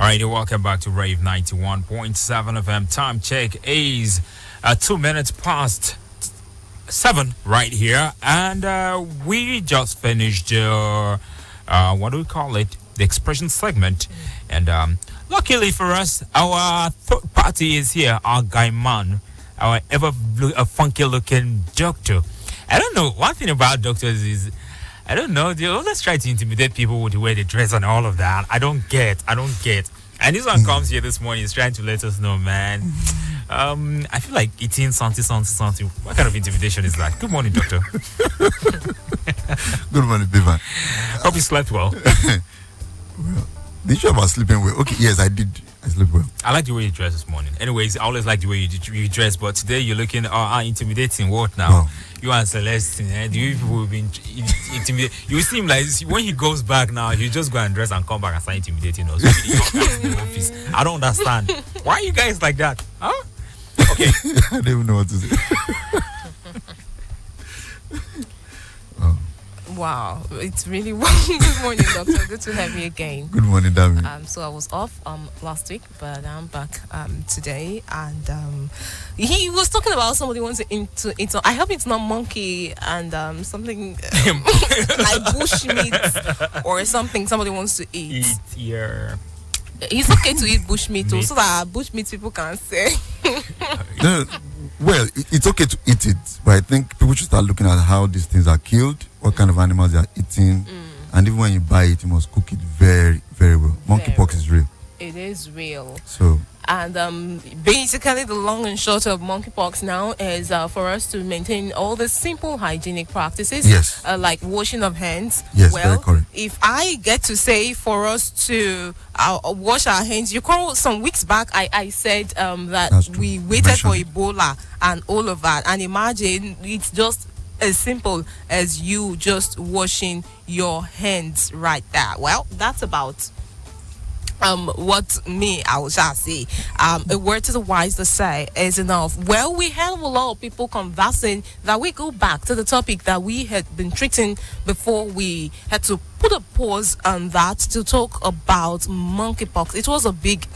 right, welcome back to Rave 91.7 FM. Time check is 2 minutes past 7 right here, and we just finished what do we call it? The expression segment, and luckily for us, our third party is here. Our guy man, our funky looking doctor. I don't know. One thing about doctors is, I don't know, they always try to intimidate people with the way they dress and all of that. I don't get. And this one comes here this morning, is trying to let us know, man. I feel like eating something. What kind of intimidation is that? Good morning, doctor. Good morning, Bevan. Hope you slept well. Well, the issue about sleeping well. Okay, yes, I did. I slept well. I like the way you dress this morning. Anyways, I always like the way you dress, but today you're looking intimidating. What now? Wow. You and Celestine, do you people will be intimidated? You seem like when he goes back now, you just go and dress and come back and start intimidating us in the office. I don't understand. Why are you guys like that? Huh? Okay. I don't even know what to say. Wow, it's really good morning, doctor. Good to have you again. Good morning, Dami. So I was off last week, but I'm back today, and he was talking about somebody wants to eat. I hope it's not monkey and something like bush meat or something. Somebody wants to eat. It's okay to eat bush meat too, so that bush meat people can say. No, well, it's okay to eat it, but I think people should start looking at how these things are killed, what kind of animals they are eating, and even when you buy it, you must cook it very, very well. Monkeypox is real. It is real. So. And basically, the long and short of monkeypox now is for us to maintain all the simple hygienic practices, yes, like washing of hands. Yes, well, very correct. If I get to say for us to wash our hands, you recall some weeks back I said that we waited for Ebola and all of that, and imagine it's just as simple as you just washing your hands right there. Well, that's about what I was just say. A word to the wise to say is enough. Well, we have a lot of people conversing that we go back to the topic that we had been treating before we had to put a pause on that to talk about monkeypox. It was a big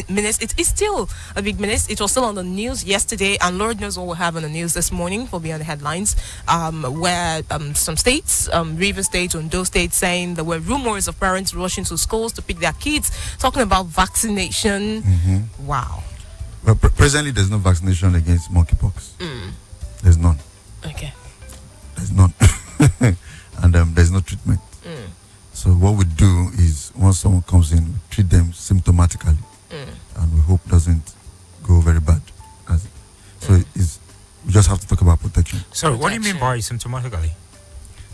menace. It is still a big menace. It was still on the news yesterday, and Lord knows what we'll have on the news this morning for Beyond the Headlines, where some states, Rave State, Ondo State, saying there were rumors of parents rushing to schools to pick their kids, talking about vaccination. Wow. Well, presently there's no vaccination against monkeypox. There's none. Okay. There's none. And there's no treatment. So what we do is, once someone comes in, we treat them symptomatically, and we hope doesn't go very bad. So we just have to talk about protection. So what do you mean by symptomatically?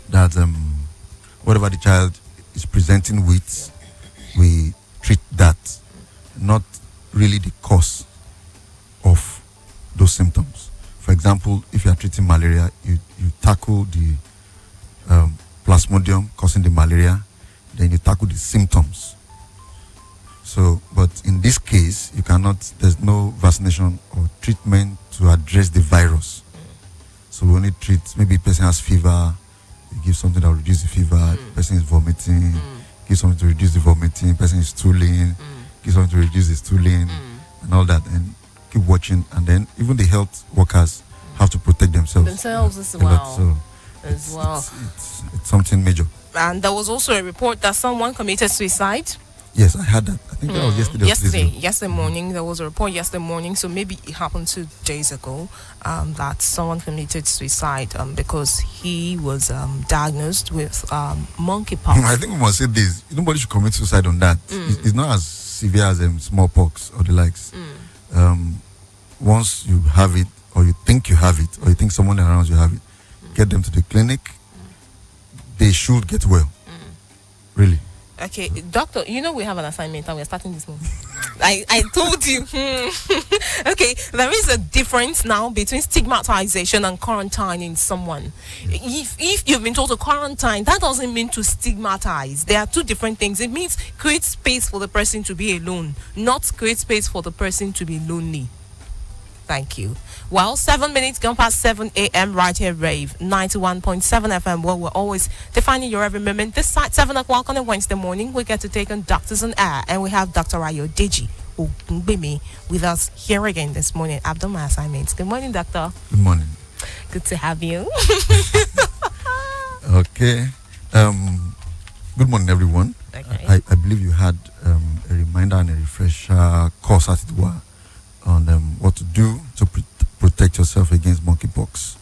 That whatever the child is presenting with, we treat that, not really the cause of those symptoms. For example, if you are treating malaria, you tackle the plasmodium causing the malaria, then you tackle the symptoms. So, but in this case, you cannot, there's no vaccination or treatment to address the virus. So we only treat, maybe a person has fever, you give something that will reduce the fever, person is vomiting, give something to reduce the vomiting, person is stooling, give something to reduce the stooling, and all that, and keep watching. And then even the health workers have to protect themselves as well. It's something major. And there was also a report that someone committed suicide. Yes, I had that. I think that was yesterday. Yesterday morning. There was a report yesterday morning. So maybe it happened 2 days ago that someone committed suicide because he was diagnosed with monkeypox. I think we must say this. Nobody should commit suicide on that. It's not as severe as smallpox or the likes. Once you have it, or you think you have it, or you think someone around you have it, get them to the clinic. They should get well. Really. Okay, doctor, you know we have an assignment and we're starting this morning. I told you. Okay, there is a difference now between stigmatization and quarantining someone. If you've been told to quarantine, that doesn't mean to stigmatize. There are two different things. It means create space for the person to be alone, not create space for the person to be lonely. Thank you. Well, 7 minutes gone past 7 a.m. right here, Rave 91.7 FM. Well, we're always defining your every moment. This side, 7 o'clock on a Wednesday morning, we get to take on Doctors on Air, and we have Dr. Ayodeji Ogungbemi with us here again this morning. I've done my assignments. Good morning, Doctor. Good morning. Good to have you. Okay. Good morning, everyone. Okay. I believe you had a reminder and a refresher course, as it were, on what to do to protect yourself against monkeypox.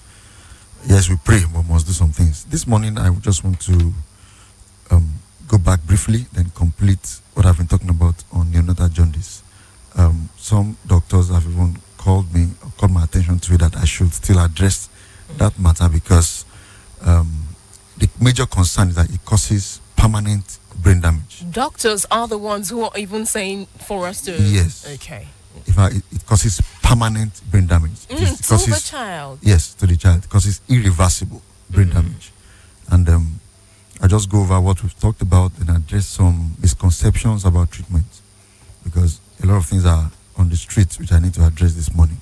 Yes, we pray, but must do some things. This morning, I just want to go back briefly, then complete what I've been talking about on neonatal jaundice. Some doctors have even called my attention to it, that I should still address that matter, because the major concern is that it causes permanent brain damage. Doctors are the ones who are even saying for us to... Yes. Okay. It causes permanent brain damage. To the child. Yes, to the child. It causes irreversible brain damage. And I just go over what we've talked about and address some misconceptions about treatment, because a lot of things are on the streets which I need to address this morning.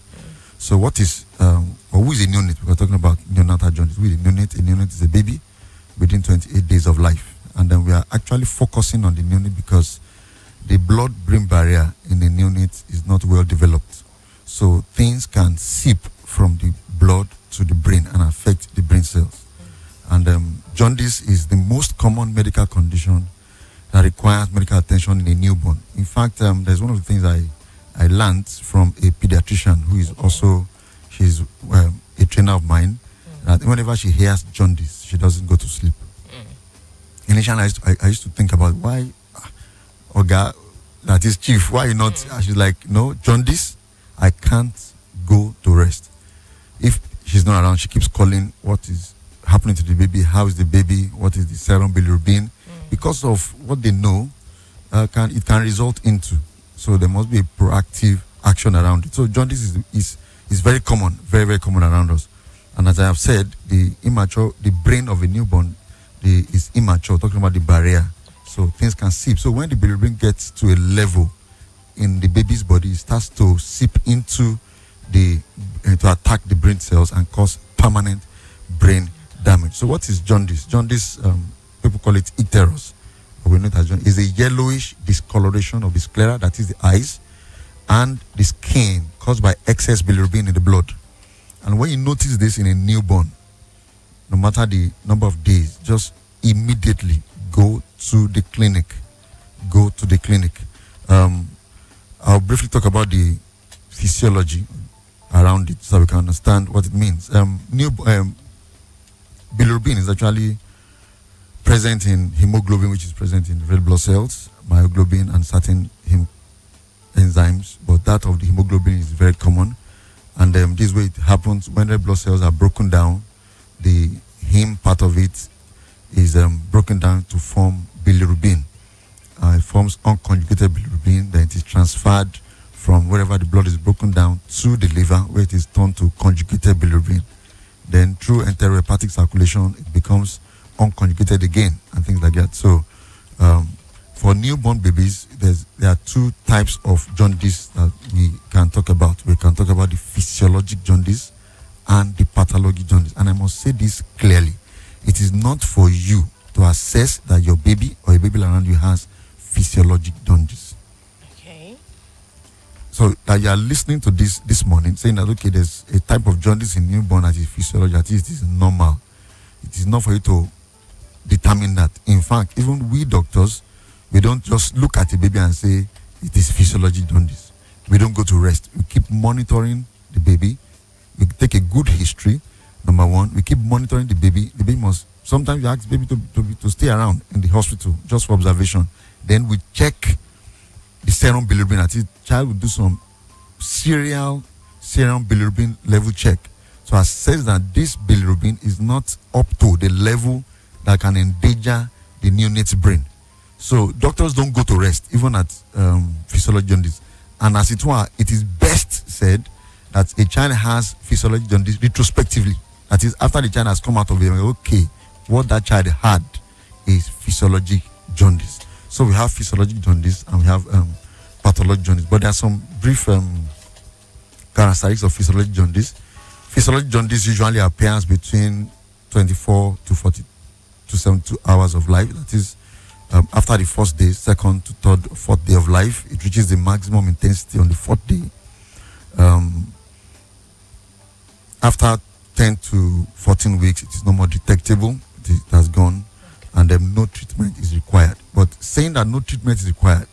So what is, or who is a neonate? We're talking about neonatal jaundice. Who is a neonate? A neonate is a baby within 28 days of life. And then we are actually focusing on the neonate because the blood-brain barrier in a neonate is not well developed. So things can seep from the blood to the brain and affect the brain cells. And jaundice is the most common medical condition that requires medical attention in a newborn. In fact, there's one of the things I learned from a pediatrician who is also, she's a trainer of mine, that whenever she hears jaundice, she doesn't go to sleep. Initially, I used to think about why, Oga, that is chief, why not? She's like, no, jaundice, I can't go to rest. If she's not around, she keeps calling what is happening to the baby, how is the baby, what is the serum bilirubin, because of what they know, it can result into. So there must be a proactive action around it. So jaundice is very common, very, very common around us. And as I have said, the brain of a newborn is immature, talking about the barrier. So things can seep. So when the bilirubin gets to a level in the baby's body, it starts to seep into to attack the brain cells and cause permanent brain damage. So what is jaundice? Jaundice, people call it icterus, but we know that jaundice is a yellowish discoloration of the sclera, that is the eyes, and the skin caused by excess bilirubin in the blood. And when you notice this in a newborn, no matter the number of days, just immediately go to the clinic. Go to the clinic. I'll briefly talk about the physiology around it so we can understand what it means. Bilirubin is actually present in hemoglobin, which is present in red blood cells, myoglobin, and certain enzymes. But that of the hemoglobin is very common. And this way it happens when red blood cells are broken down. The heme part of it is broken down to form bilirubin. It forms unconjugated bilirubin, then it is transferred from wherever the blood is broken down to the liver, where it is turned to conjugated bilirubin. Then through enterohepatic circulation, it becomes unconjugated again, and things like that. So for newborn babies, there are two types of jaundice that we can talk about. We can talk about the physiologic jaundice and the pathologic jaundice. And I must say this clearly. It is not for you to assess that your baby or a baby around you has physiologic jaundice. Okay. So that you are listening to this morning, saying that, okay, there's a type of jaundice in newborn that is physiologic, that is normal. It is not for you to determine that. In fact, even we doctors, we don't just look at a baby and say it is physiologic jaundice. We don't go to rest. We keep monitoring the baby. We take a good history. Number one, we keep monitoring the baby. The baby must, sometimes you ask the baby to stay around in the hospital just for observation. Then we check the serum bilirubin. That is, child will do some serial serum bilirubin level check to assess that this bilirubin is not up to the level that can endanger the neonate's brain. So doctors don't go to rest, even at physiologic jaundice. And as it were, it is best said that a child has physiologic jaundice retrospectively. That is, after the child has come out of it, okay, what that child had is physiologic jaundice. So we have physiologic jaundice and we have pathologic jaundice. But there are some brief characteristics of physiologic jaundice. Physiologic jaundice usually appears between 24 to 40 to 72 hours of life. That is, after the first day, second to third, fourth day of life. It reaches the maximum intensity on the fourth day. After 10 to 14 weeks, it is no more detectable. It has gone, and then no treatment is required. But saying that no treatment is required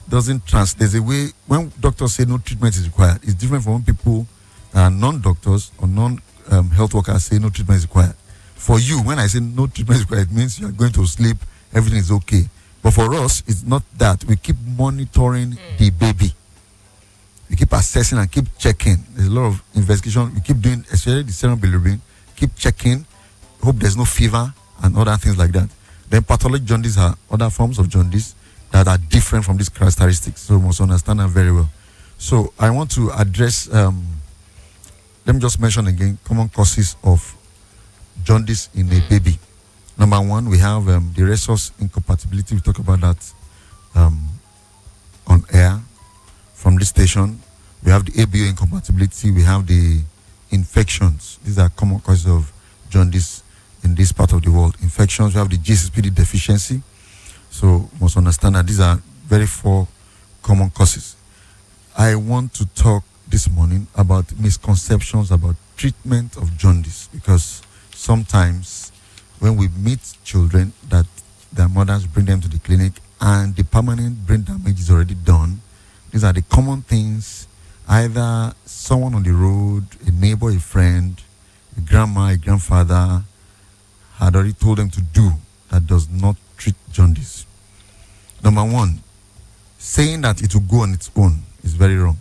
doesn't translate. There's a way, when doctors say no treatment is required, it's different from when people, non-doctors or non-health workers say no treatment is required. For you, when I say no treatment is required, it means you are going to sleep, everything is okay. But for us, it's not that. We keep monitoring the baby. We keep assessing and keep checking. There's a lot of investigation. We keep doing, especially the serum bilirubin, keep checking, hope there's no fever and other things like that. Then pathologic jaundice are other forms of jaundice that are different from these characteristics. So we must understand them very well. So I want to address, let me just mention again, common causes of jaundice in a baby. Number one, we have the resource incompatibility. We talk about that on air from this station. We have the ABO incompatibility. We have the infections. These are common causes of jaundice in this part of the world. Infections. We have the GSSPD deficiency. So must understand that these are very four common causes. I want to talk this morning about misconceptions about treatment of jaundice, because sometimes when we meet children that their mothers bring them to the clinic and the permanent brain damage is already done, these are the common things either someone on the road, a neighbor, a friend, a grandma, a grandfather had already told them to do that does not treat jaundice. Number one, saying that it will go on its own is very wrong.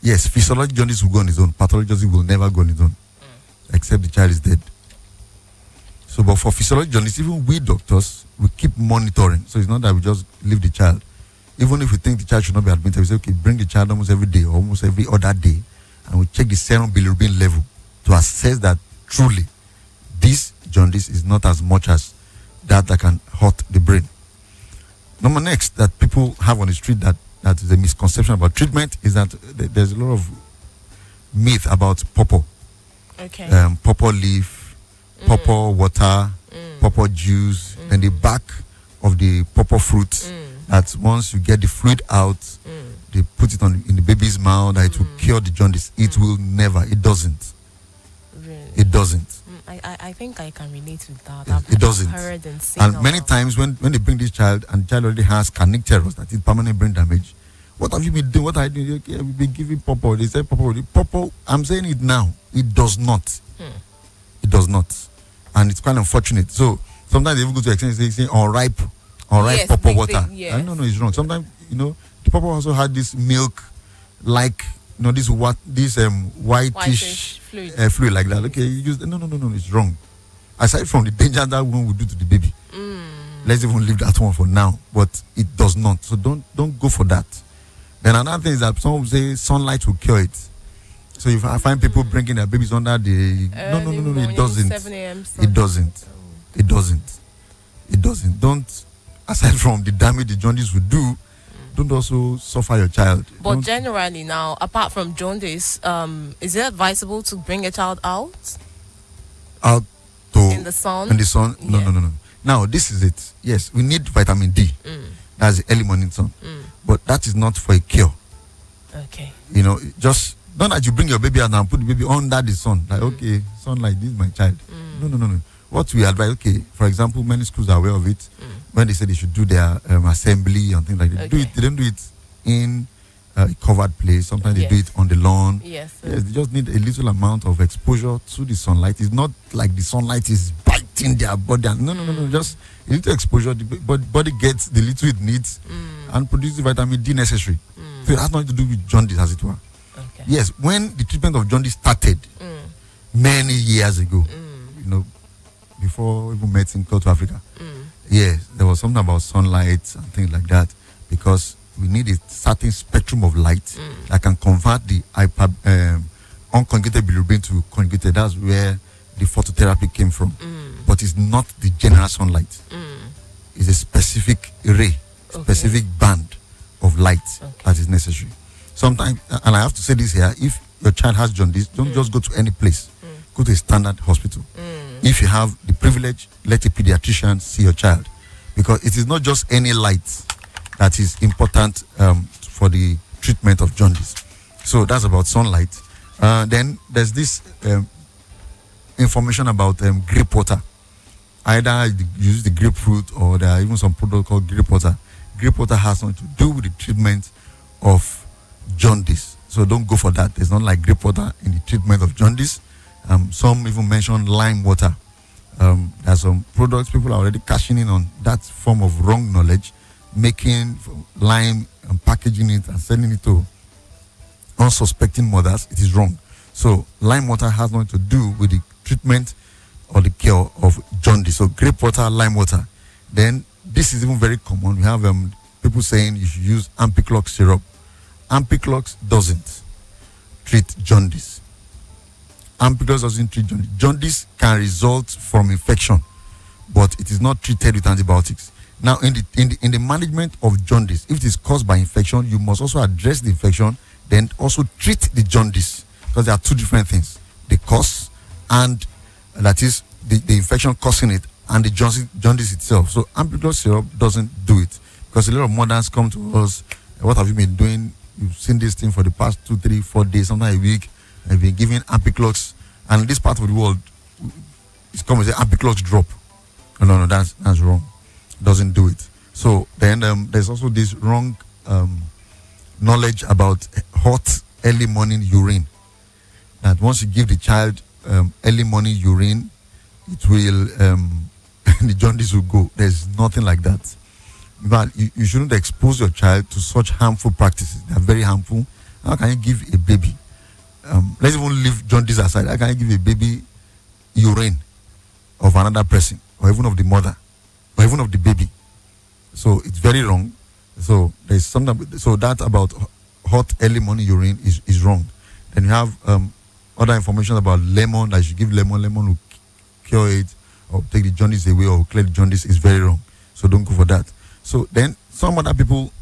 Yes, physiologic jaundice will go on its own. Pathologic jaundice will never go on its own, except the child is dead. So, but for physiologic jaundice, even we doctors, we keep monitoring. So it's not that we just leave the child. Even if we think the child should not be admitted, we say, okay, bring the child almost every day or almost every other day, and we check the serum bilirubin level to assess that truly this jaundice is not as much as that can hurt the brain. Number next that people have on the street that is a misconception about treatment is that there's a lot of myth about pawpaw. Okay. Pawpaw leaf, pawpaw water, pawpaw juice, and the back of the pawpaw fruit. That once you get the fluid out, they put it in the baby's mouth, that it will cure the jaundice. It will never. It doesn't. Really? It doesn't. I think I can relate with that. Yes, it doesn't. Heard and seen and many times when they bring this child and the child already has kernicterus, that is permanent brain damage, what have you been doing? What are you doing? Okay, we've been giving pawpaw. They say pawpaw. I'm saying it now. It does not. It does not. And it's quite unfortunate. So sometimes they even go to extent saying unripe yes, pawpaw water. Yes. No, it's wrong. Sometimes, the pawpaw also had this milk, like, this whitish fluid like that. Okay, you use no, it's wrong. Aside from the danger that one will do to the baby, let's even leave that one for now. But it does not. So don't go for that. Then another thing is that some say sunlight will cure it. So if I find people bringing their babies under the no, it doesn't. 7 a.m. It doesn't. It doesn't. It doesn't. Don't. Aside from the damage the jaundice will do, don't also suffer your child. But generally now, apart from jaundice, is it advisable to bring a child out in the sun? In the sun? No. Now, this is it. Yes, we need vitamin D. That's the early morning sun. But that is not for a cure. Okay. Just don't that you bring your baby out and put the baby under the sun. Like, okay, sunlight, this is my child. No. What we advise, okay, for example, many schools are aware of it. When they say they should do their assembly and things like that, they don't do it in a covered place. Sometimes they do it on the lawn. Yes, they just need a little amount of exposure to the sunlight. It's not like the sunlight is biting their body. No. Just a little exposure. The body gets the little it needs and produces the vitamin D necessary. So it has nothing to do with jaundice, as it were. Okay. Yes, when the treatment of jaundice started many years ago, before even medicine came to Africa, yes, there was something about sunlight and things like that, because we need a certain spectrum of light that can convert the unconjugated bilirubin to conjugated. That's where the phototherapy came from. But it's not the general sunlight. It's a specific ray, specific band of light that is necessary. sometimes, and I have to say this here, if your child has jaundice, don't just go to any place. Go to a standard hospital. If you have the privilege, let a pediatrician see your child, because it is not just any light that is important for the treatment of jaundice. So that's about sunlight. Then there's this information about grape water. Either you use the grapefruit, or there are even some products called grape water. Grape water has something to do with the treatment of jaundice. So don't go for that. There's not like grape water in the treatment of jaundice. Some even mention lime water. There are some products people are already cashing in on that form of wrong knowledge, making lime and packaging it and selling it to unsuspecting mothers. It is wrong. So lime water has nothing to do with the treatment or the cure of jaundice. So grape water, lime water. Then this is even very common. We have people saying you should use Ampiclox syrup. Ampiclox doesn't treat jaundice. Ampiclox doesn't treat jaundice. Jaundice can result from infection, but it is not treated with antibiotics. Now, in the management of jaundice, if it is caused by infection, you must also address the infection, then also treat the jaundice, because there are two different things: the cause, and that is the infection causing it, and the jaundice itself. So Ampiclox syrup doesn't do it, because a lot of mothers come to us. What have you been doing? You've seen this thing for the past 2, 3, 4 days, sometimes a week. I've been giving Ampiclox, and in this part of the world, it's called as an Ampiclox drop. No, that's wrong. Doesn't do it. So then there's also this wrong knowledge about hot early morning urine. That once you give the child early morning urine, it will the jaundice will go. There's nothing like that. But you shouldn't expose your child to such harmful practices. They are very harmful. How can you give a baby? Let's even leave jaundice aside. How can you give a baby urine of another person, or even of the mother, or even of the baby? So it's very wrong. So there's something. So that about hot early morning urine is wrong. Then you have other information about lemon, that you should give lemon. Lemon will cure it or take the jaundice away or clear the jaundice, is very wrong. So don't go for that. So then some other people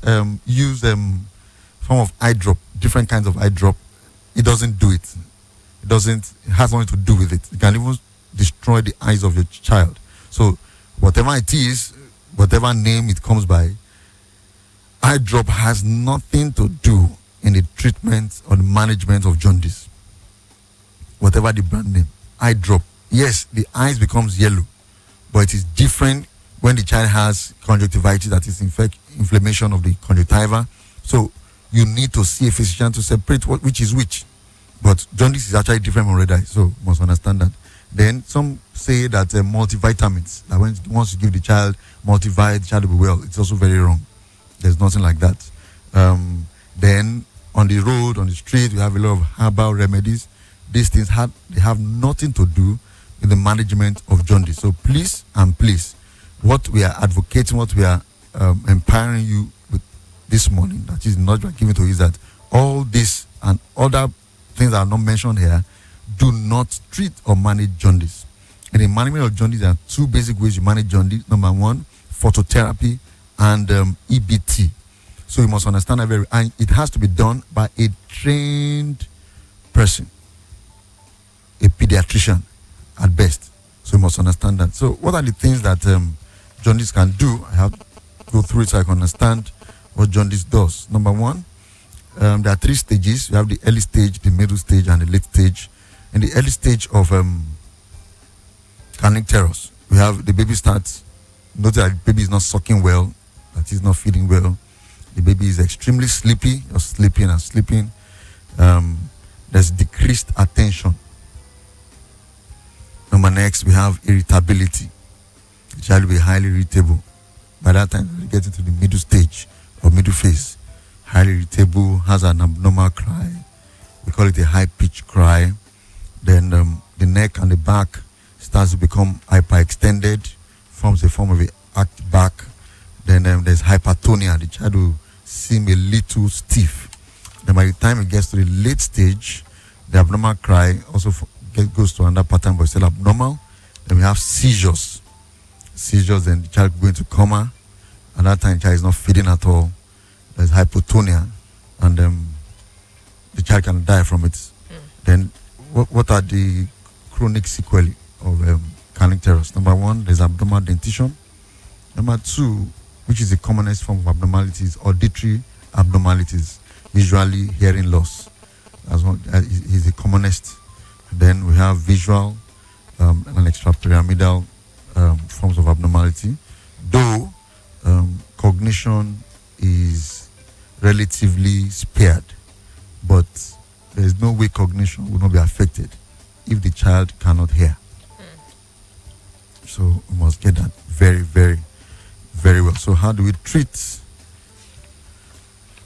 use form of eye drop, different kinds of eye drop. It doesn't do it. It has nothing to do with it. It can even destroy the eyes of your child. So whatever it is, whatever name it comes by, eye drop has nothing to do in the treatment or the management of jaundice. Whatever the brand name, eye drop. Yes, the eyes becomes yellow, but it is different when the child has conjunctivitis, that is inflammation of the conjunctiva. So you need to see a physician to separate which is which. But jaundice is actually different from red eye, so you must understand that. Then some say that multivitamins, that once you give the child multivit, the child will be well. It's also very wrong. There's nothing like that. Then on the road, on the street, we have a lot of herbal remedies. These things have nothing to do with the management of jaundice. So please, what we are advocating, what we are empowering you with this morning, that is not given to you, is that all this and other things that are not mentioned here do not treat or manage jaundice. In the management of jaundice, there are two basic ways you manage jaundice. Number one, phototherapy and EBT. So you must understand that and it has to be done by a trained person, a pediatrician at best. So you must understand that. So what are the things that jaundice can do? I have to go through it so I can understand what jaundice does. Number one, there are 3 stages. You have the early stage, the middle stage, and the late stage. In the early stage of kernicterus, we have the baby starts. Notice that the baby is not sucking well, that he's not feeding well. The baby is extremely sleepy, just sleeping and sleeping. There's decreased attention. Next, we have irritability. The child will be highly irritable. By that time, we get into the middle stage or middle phase. Highly irritable, has an abnormal cry. We call it a high-pitched cry. Then the neck and the back starts to become hyperextended, forms a form of a arched back. Then there's hypertonia. The child will seem a little stiff. Then by the time it gets to the late stage, the abnormal cry also goes to another pattern, but still abnormal. Then we have seizures. Then the child going to coma. At that time, the child is not feeding at all. There's hypotonia. And the child can die from it. Then what are the chronic sequelae of cardiac terrors? Number one, there's abdominal dentition. Number two, which is the commonest form of abnormalities, auditory abnormalities, usually hearing loss. As one is the commonest. Then we have visual and extrapyramidal forms of abnormality. Though cognition is relatively spared, but there is no way cognition will not be affected if the child cannot hear. So we must get that very, very, very well. So how do we treat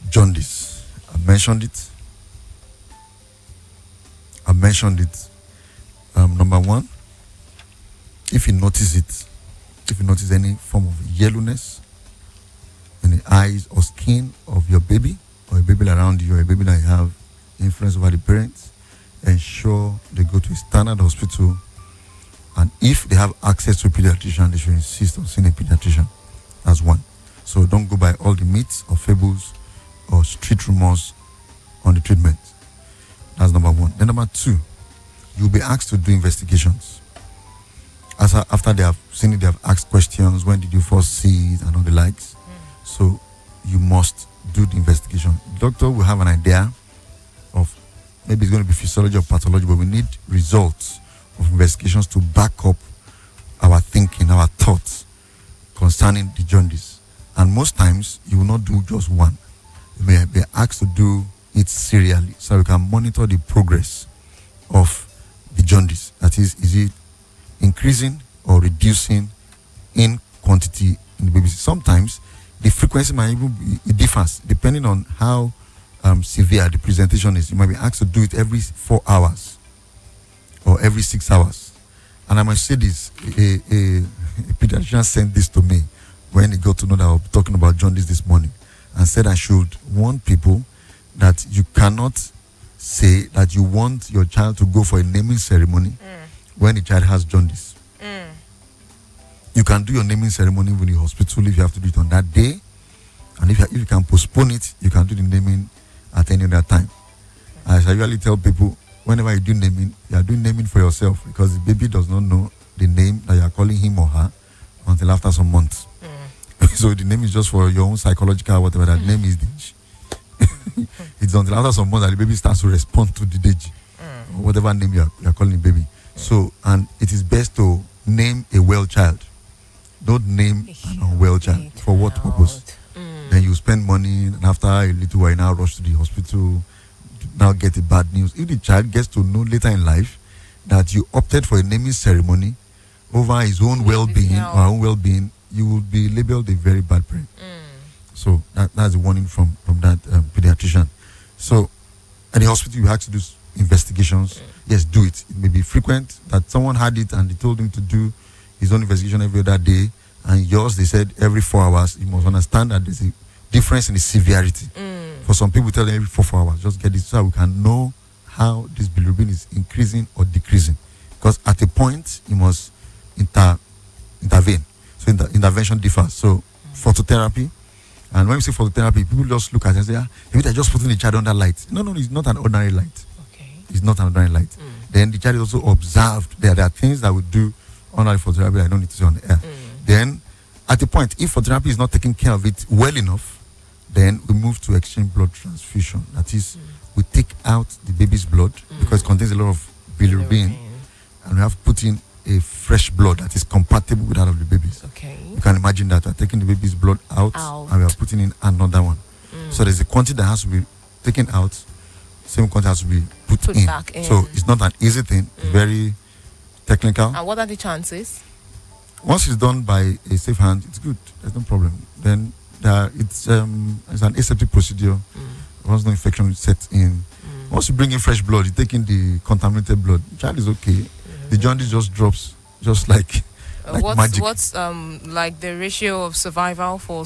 jaundice? I mentioned it. Number one, if you notice any form of yellowness in the eyes or skin of your baby, or a baby around you, or a baby that you have influence over the parents, ensure they go to a standard hospital. And if they have access to a pediatrician, they should insist on seeing a pediatrician. That's one. So don't go by all the myths or fables or street rumors on the treatment. That's number one. Then number two, you'll be asked to do investigations. After they have seen it, they have asked questions. When did you first see it and all the likes? So you must do the investigation. The doctor will have an idea of maybe it's going to be physiology or pathology, but we need results of investigations to back up our thinking, our thoughts concerning the jaundice. And most times, you will not do just one. You may be asked to do it serially, so we can monitor the progress of the jaundice. That is it increasing or reducing in quantity in the baby? Sometimes the frequency might even be, it differs depending on how severe the presentation is. You might be asked to do it every 4 hours or every 6 hours. And I must say this, a pediatrician sent this to me when he got to know that I was talking about jaundice this morning, and said I should warn people that you cannot say that you want your child to go for a naming ceremony when the child has jaundice. You can do your naming ceremony in the hospital if you have to do it on that day, and if you can postpone it, you can do the naming at any other time. As I usually tell people, whenever you do naming, you are doing naming for yourself, because the baby does not know the name that you are calling him or her until after some months. So the name is just for your own psychological whatever. That name is Deji. It's until after some months that the baby starts to respond to the Deji, or whatever name you are calling the baby. So, and it is best to name a well child. Don't name an unwell child. For what purpose? Then you spend money, and after a little while, now rush to the hospital, now get the bad news. If the child gets to know later in life that you opted for a naming ceremony over his own well-being or her own well-being, you will be labeled a very bad parent. So that's a warning from that pediatrician. So at the hospital, you have to do investigations. Yes, do it. It may be frequent that someone had it and they told him to do his own investigation every other day, and yours, they said every 4 hours. You must understand that there's a difference in the severity. For some people, tell them every 4 hours. Just get this so we can know how this bilirubin is increasing or decreasing. Because at a point, you must intervene. So intervention differs. So phototherapy, and when we say phototherapy, people just look at it and say, if they're just putting the child under light. No, it's not an ordinary light. Okay. It's not an ordinary light. Then the child is also observed. There are things that we do under the phototherapy I don't need to say on the air. Then at a point, if phototherapy is not taking care of it well enough, then we move to exchange blood transfusion. That is, we take out the baby's blood because it contains a lot of bilirubin, and we have to put in a fresh blood that is compatible with that of the baby's. Okay. You can imagine that we're taking the baby's blood out and we are putting in another one. So there's a quantity that has to be taken out, same quantity has to be put in. Back in. So it's not an easy thing, it's very technical. And what are the chances? Once it's done by a safe hand, it's good. There's no problem. Then it's an aseptic procedure. Once no infection sets in. Once you bring in fresh blood, you take in the contaminated blood. The child is okay. The jaundice just drops, just like magic. What's like the ratio of survival for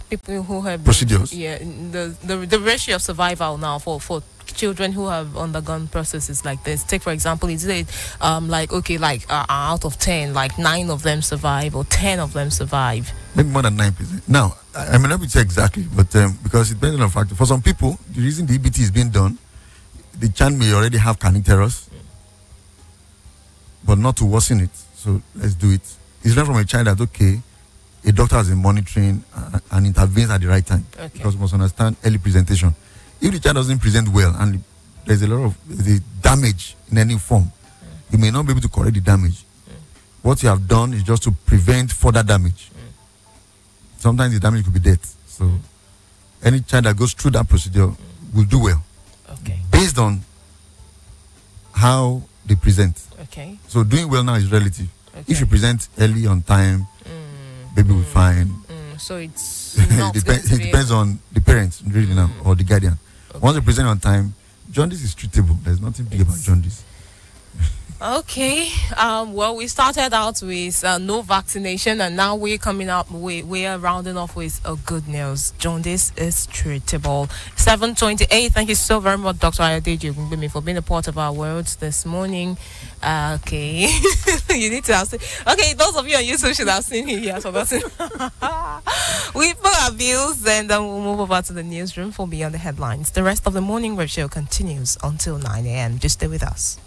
people who have procedures? The ratio of survival now for children who have undergone processes like this. Take for example, is it out of 10, like 9 of them survive or 10 of them survive? Maybe more than 9%. Now, I may not be sure exactly, but because it depends on factor. For some people, the reason the EBT is being done the child may already have carnivorous, but not to worsen it. So let's do it. It's not from a child that, okay, a doctor has been monitoring and intervenes at the right time. Okay. Because we must understand early presentation. If the child doesn't present well and there's a lot of the damage in any form, you may not be able to correct the damage. What you have done is just to prevent further damage. Sometimes the damage could be death. So any child that goes through that procedure will do well. Okay. Based on how they present. Okay. So doing well now is relative. Okay. If you present early on time, baby will be fine. So it's it not depends on the parents really now or the guardian. Okay. Once they present on time, jaundice is treatable. There's nothing big about jaundice. Okay. Well, we started out with no vaccination, and now we're coming up. We're rounding off with good news. Jaundice is treatable. 7:28. Thank you so very much, Dr. Ayodeji Ogungbemi, for being a part of our words this morning. Okay. You need to ask. Okay, those of you on YouTube should have seen him. He has forgotten. We put our bills, and then we'll move over to the newsroom for Beyond the Headlines. The rest of the morning rave show continues until 9 a.m. Just stay with us.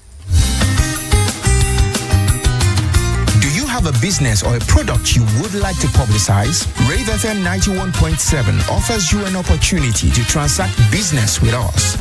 Do you have a business or a product you would like to publicize? Rave FM 91.7 offers you an opportunity to transact business with us.